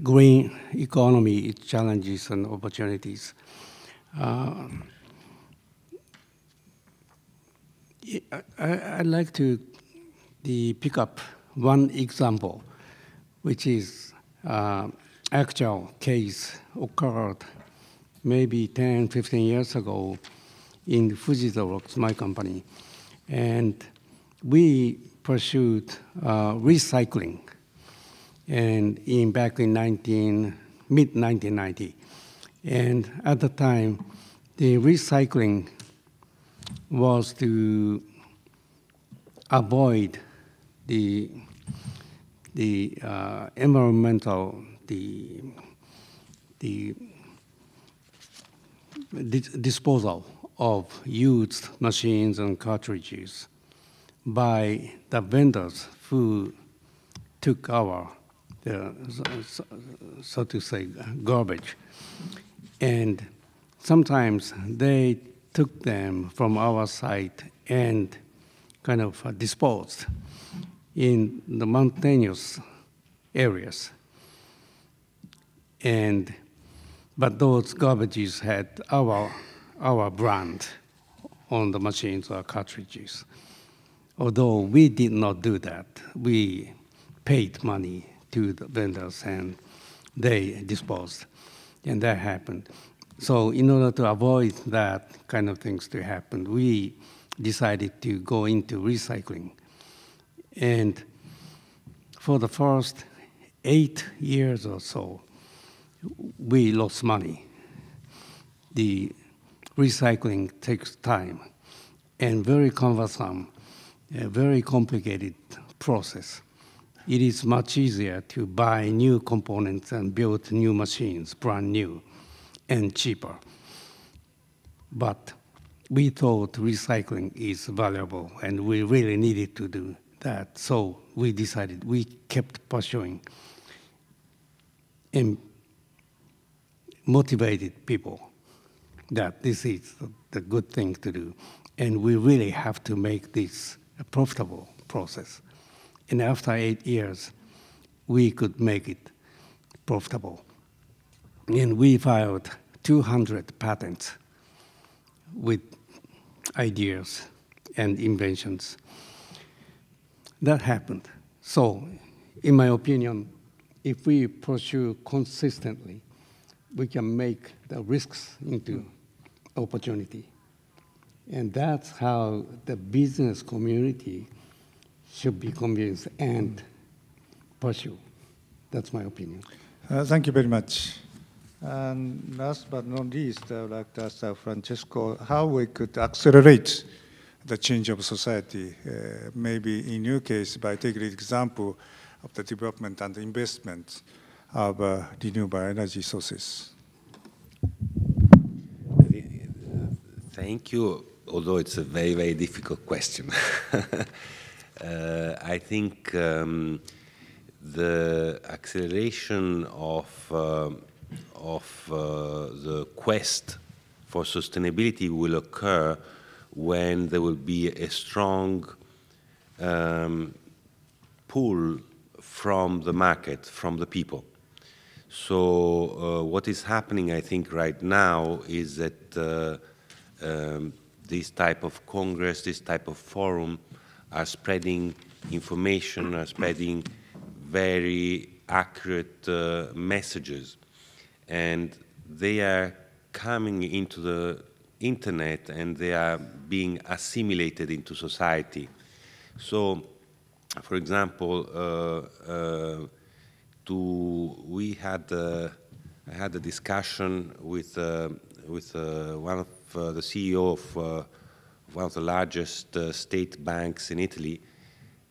green economy, its challenges and opportunities. I'd like to pick up one example, which is actual case occurred maybe 10, 15 years ago in Fujitsu, my company. And we pursued recycling, and back in mid-1990. And at the time, the recycling was to avoid the environmental, the disposal of used machines and cartridges by the vendors who took our, so to say, garbage. And sometimes they took them from our site and kind of disposed in the mountainous areas. But those garbages had our brand on the machines or cartridges. Although we did not do that, we paid money to the vendors and they disposed, and that happened. So in order to avoid that kind of things to happen, we decided to go into recycling. And for the first 8 years or so, we lost money. The recycling takes time and very cumbersome, a very complicated process. It is much easier to buy new components and build new machines, brand new, and cheaper. But we thought recycling is valuable and we really needed to do that. So we decided, we kept pursuing and motivated people that this is the good thing to do. And we really have to make this a profitable process. And after 8 years, we could make it profitable. And we filed 200 patents with ideas and inventions. That happened. So, in my opinion, if we pursue consistently, we can make the risks into opportunity. And that's how the business community should be convinced and pursue. That's my opinion. Thank you very much. And last but not least, I would like to ask Francesco how we could accelerate the change of society, maybe in your case by taking the example of the development and the investment of renewable energy sources. Thank you, although it's a very, very difficult question. I think the acceleration of the quest for sustainability will occur when there will be a strong pull from the market, from the people. So what is happening, I think, right now is that this type of congress, this type of forum are spreading information, are spreading very accurate messages. And they are coming into the internet and they are being assimilated into society. So, for example, I had a discussion with one of the CEO of one of the largest state banks in Italy,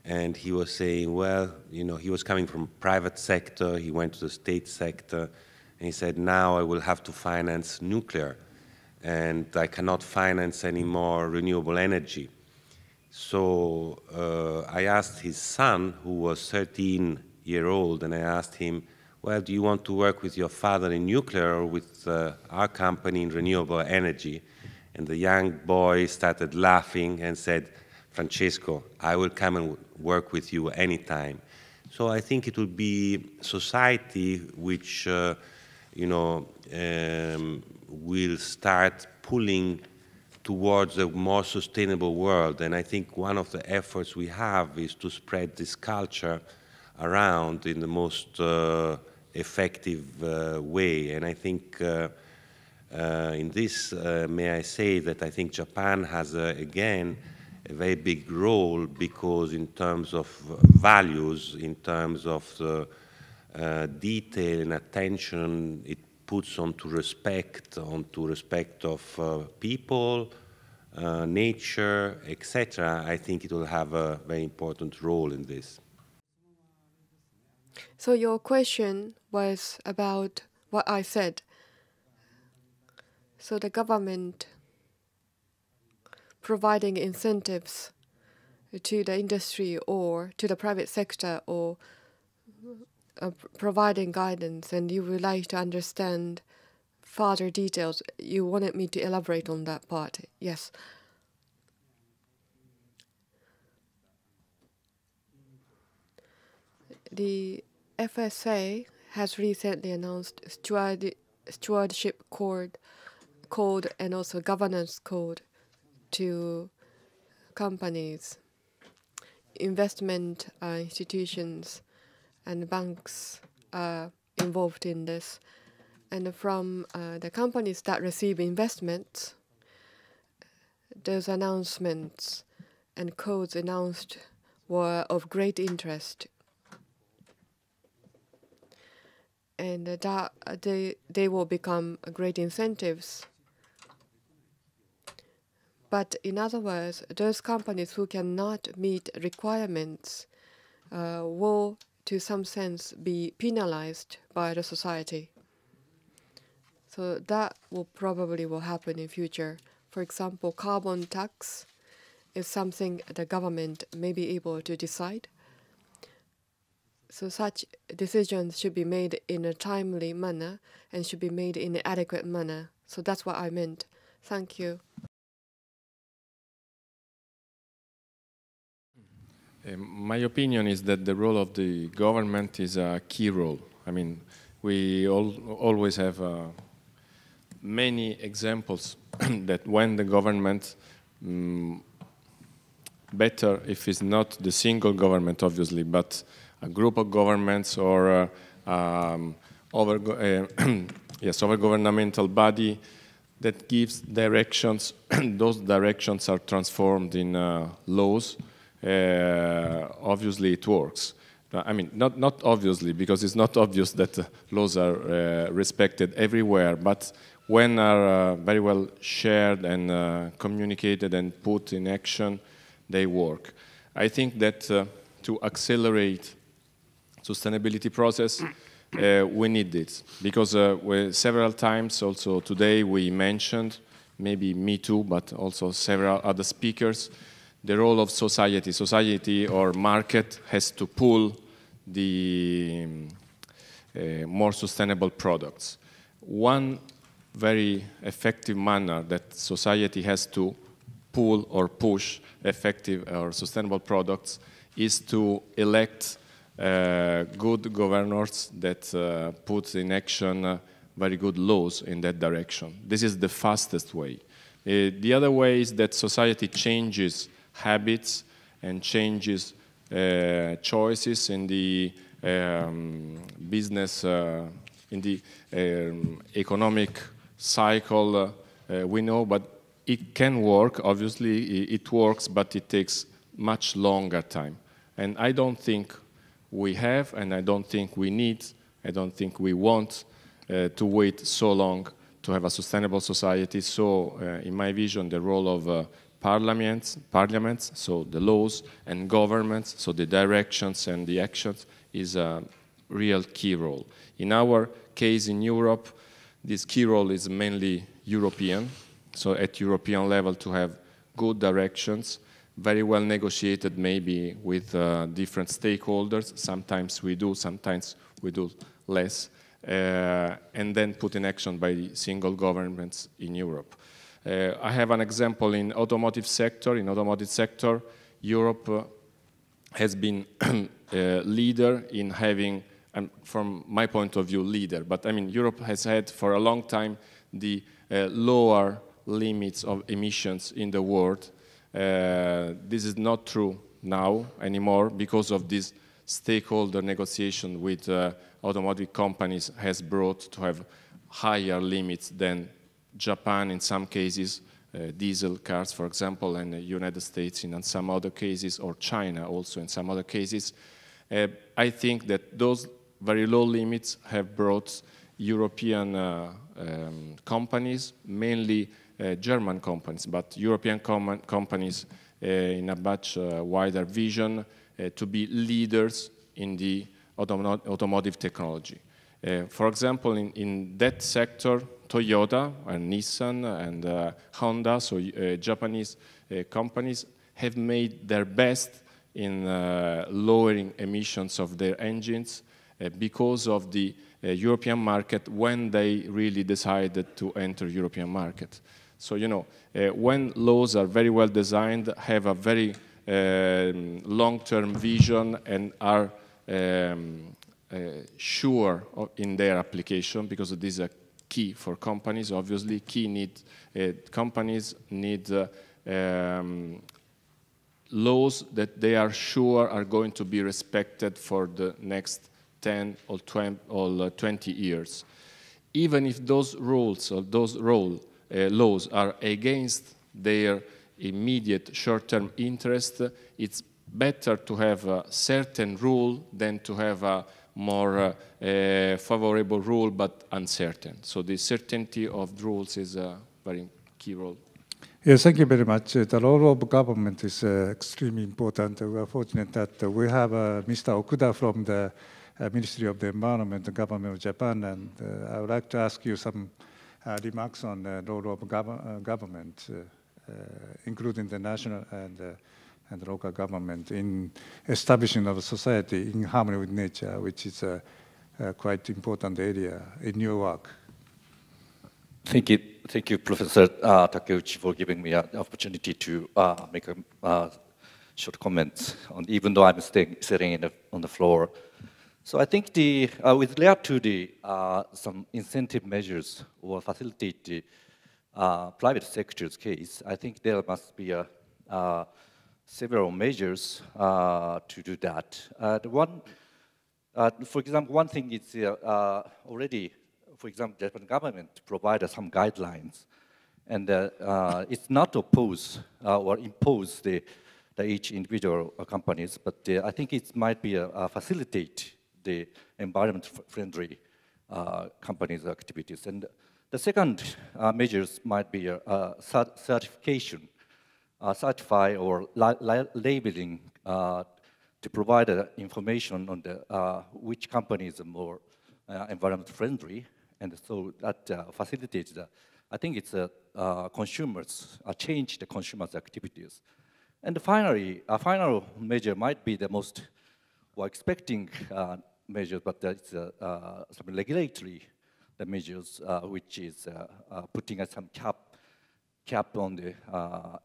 and he was saying, well, you know, he was coming from private sector, he went to the state sector, and he said, now I will have to finance nuclear, and I cannot finance any more renewable energy. So I asked his son, who was 13-year-old, and I asked him, well, do you want to work with your father in nuclear or with our company in renewable energy? And the young boy started laughing and said, Francesco, I will come and work with you anytime. So I think it will be society which, will start pulling towards a more sustainable world. And I think one of the efforts we have is to spread this culture around in the most effective way. And I think in this, may I say that I think Japan has, again, a very big role, because in terms of values, in terms of the detail and attention it puts onto respect of people, nature, etc., I think it will have a very important role in this. So your question was about what I said. So the government providing incentives to the industry or to the private sector, or providing guidance, and you would like to understand further details. You wanted me to elaborate on that part. Yes. The FSA has recently announced stewardship code and also governance code to companies, investment institutions, and banks are involved in this. And from the companies that receive investments, those announcements and codes announced were of great interest. And that they will become great incentives. But in other words, those companies who cannot meet requirements will, to some sense, be penalized by the society. So that will probably happen in future. For example, carbon tax is something the government may be able to decide. So such decisions should be made in a timely manner and should be made in an adequate manner. So that's what I meant. Thank you. My opinion is that the role of the government is a key role. I mean, we always have many examples that when the government, better if it's not the single government, obviously, but a group of governments or over-governmental body that gives directions, those directions are transformed in laws. Obviously it works. I mean, not obviously, because it's not obvious that laws are respected everywhere, but when are very well shared and communicated and put in action, they work. I think that to accelerate sustainability process, we need it, because several times also today we mentioned, maybe me too, but also several other speakers, the role of society. Society or market has to pull the more sustainable products. One very effective manner that society has to pull or push effective or sustainable products is to elect good governors that put in action very good laws in that direction. This is the fastest way. The other way is that society changes habits and changes choices in the business, in the economic cycle, we know, but it can work. Obviously, it works, but it takes much longer time. And I don't think we have, and I don't think we need, I don't think we want to wait so long to have a sustainable society. So, in my vision, the role of parliaments, so the laws, and governments, so the directions and the actions, is a real key role. In our case in Europe, this key role is mainly European, so at European level to have good directions, very well negotiated maybe with different stakeholders. Sometimes we do less, and then put in action by single governments in Europe. I have an example in automotive sector. In automotive sector, Europe has been a leader in having, and from my point of view, leader, but I mean, Europe has had for a long time the lower limits of emissions in the world. This is not true now anymore because of this stakeholder negotiation with automotive companies has brought to have higher limits than Japan in some cases diesel cars, for example, in the United States in some other cases, or China also in some other cases. I think that those very low limits have brought European companies, mainly German companies, but European companies in a much wider vision to be leaders in the automotive technology. For example, in that sector, Toyota and Nissan and Honda, so Japanese companies, have made their best in lowering emissions of their engines because of the European market when they really decided to enter European market. So, you know, when laws are very well designed, have a very long-term vision and are sure in their application, because this is a key for companies, obviously. Companies need laws that they are sure are going to be respected for the next 10 or 20 years. Even if those rules or those laws are against their immediate short-term interest, it's better to have a certain rule than to have a more favorable rule but uncertain. So the certainty of rules is a very key role. Yes, thank you very much. The role of government is extremely important. We are fortunate that we have Mr. Okuda from the Ministry of the Environment, the Government of Japan, and I would like to ask you some remarks on the role of government, including the national and local government in establishing of a society in harmony with nature, which is a quite important area in your work. Thank you, Professor Takeuchi, for giving me an opportunity to make a short comment, even though I'm sitting on the floor. So I think with regard to the some incentive measures or facilitate the private sector's case, I think there must be several measures to do that. For example, one thing is already, for example, the Japan government provided some guidelines, and it's not oppose or impose each individual companies, but I think it might be facilitate the environment-friendly companies' activities. And the second measures might be certification, certify or labeling to provide information on which companies are more environment-friendly, and so that facilitates that. I think it's consumers, change the consumers' activities. And finally, a final measure might be the most expecting measure, but it's some regulatory measures, which is putting some cap on the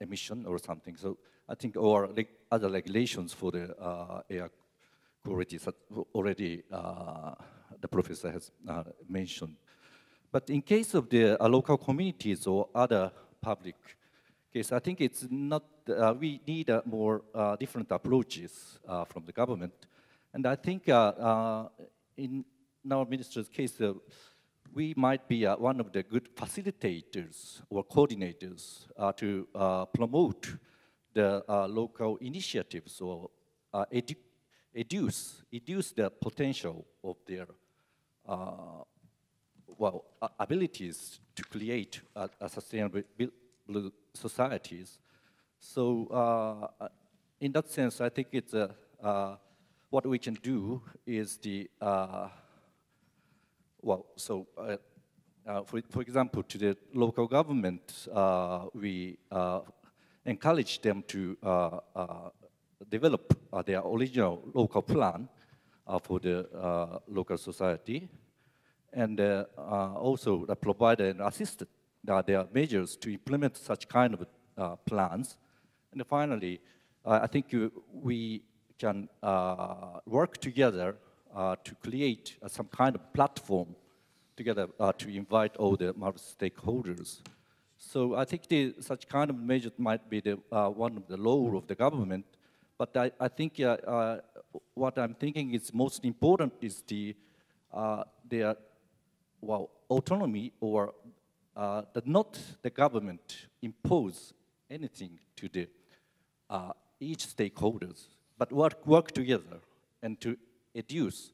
emission or something. So I think, or other regulations for the air quality that already the professor has mentioned. But in case of the local communities or other public case, I think it's not, we need more different approaches from the government. And I think in our minister's case, we might be one of the good facilitators or coordinators to promote the local initiatives or educe the potential of their abilities to create a sustainable societies. So in that sense, I think it's what we can do is for example, to the local government, we encourage them to develop their original local plan for the local society, and also provide and assist their measures to implement such kind of plans. And finally, I think we can work together to create some kind of platform together to invite all the stakeholders. So I think such kind of measures might be one of the role of the government, but I think what I'm thinking is most important is their autonomy or that not the government impose anything to the each stakeholders, but work together and to educe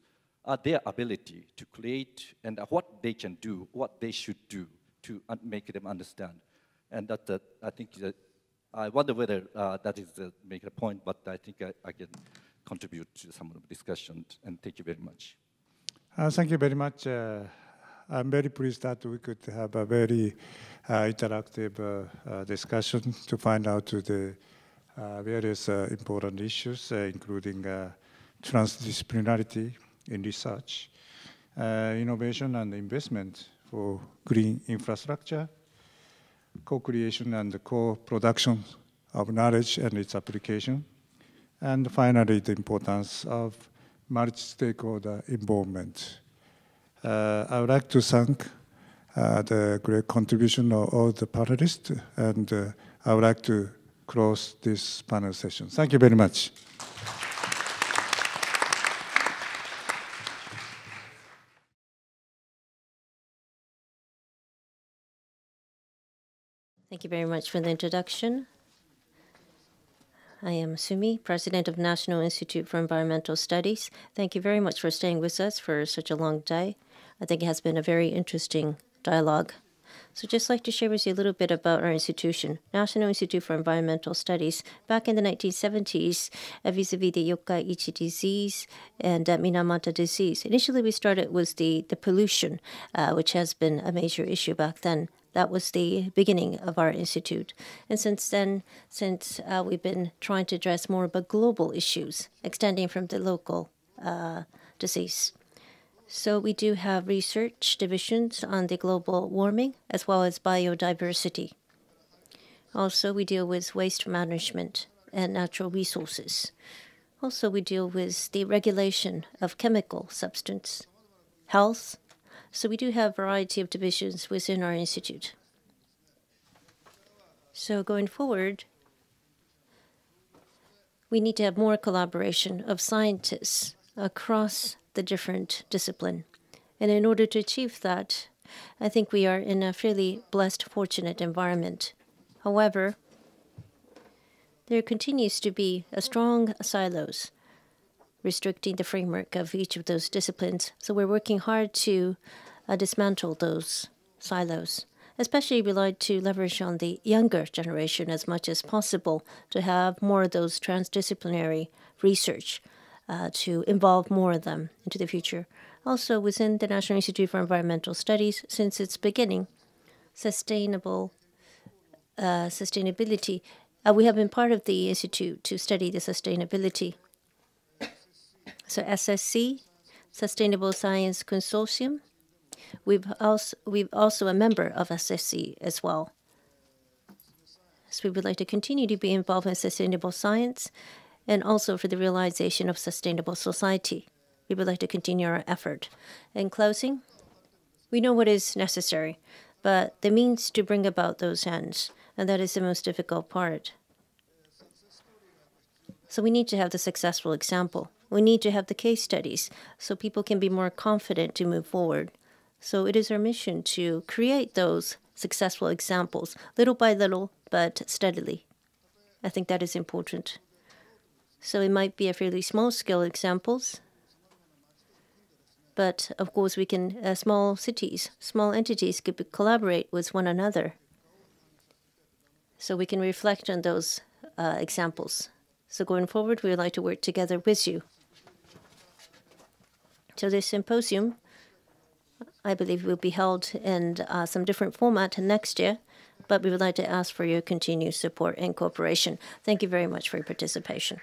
their ability to create and what they can do, what they should do to make them understand. And that I think that I wonder whether that is make a point, but I think I can contribute to some of the discussion. And thank you very much. Thank you very much. I'm very pleased that we could have a very interactive discussion to find out the various important issues, including transdisciplinarity in research, innovation and investment for green infrastructure, co-creation and co-production of knowledge and its application, and finally the importance of multi-stakeholder involvement. I would like to thank the great contribution of all the panelists, and I would like to close this panel session. Thank you very much. Thank you very much for the introduction. I am Sumi, President of National Institute for Environmental Studies. Thank you very much for staying with us for such a long day. I think it has been a very interesting dialogue. So just like to share with you a little bit about our institution, National Institute for Environmental Studies. Back in the 1970s, vis-a-vis the Yokkaichi disease and Minamata disease, initially we started with the pollution, which has been a major issue back then. That was the beginning of our institute. And since then, we've been trying to address more about global issues, extending from the local disease. So we do have research divisions on the global warming as well as biodiversity. Also, we deal with waste management and natural resources. Also, we deal with the regulation of chemical substance, health. So we do have a variety of divisions within our institute. So going forward, we need to have more collaboration of scientists across the different discipline. And in order to achieve that, I think we are in a fairly blessed, fortunate environment. However, there continues to be a strong silos restricting the framework of each of those disciplines. So we're working hard to dismantle those silos. Especially we like to leverage on the younger generation as much as possible to have more of those transdisciplinary research to involve more of them into the future. Also, within the National Institute for Environmental Studies, since its beginning, sustainability, we have been part of the institute to study the sustainability. So SSC, Sustainable Science Consortium, we've also a member of SSC as well. So we would like to continue to be involved in sustainable science and also for the realization of sustainable society. We would like to continue our effort. In closing, we know what is necessary, but the means to bring about those ends, and that is the most difficult part. So we need to have the successful example. We need to have the case studies so people can be more confident to move forward. So it is our mission to create those successful examples, little by little, but steadily. I think that is important. So it might be a fairly small-scale examples, but of course we can, small cities, small entities could collaborate with one another. So we can reflect on those examples. So going forward, we would like to work together with you. So this symposium, I believe, will be held in some different format next year, but we would like to ask for your continued support and cooperation. Thank you very much for your participation.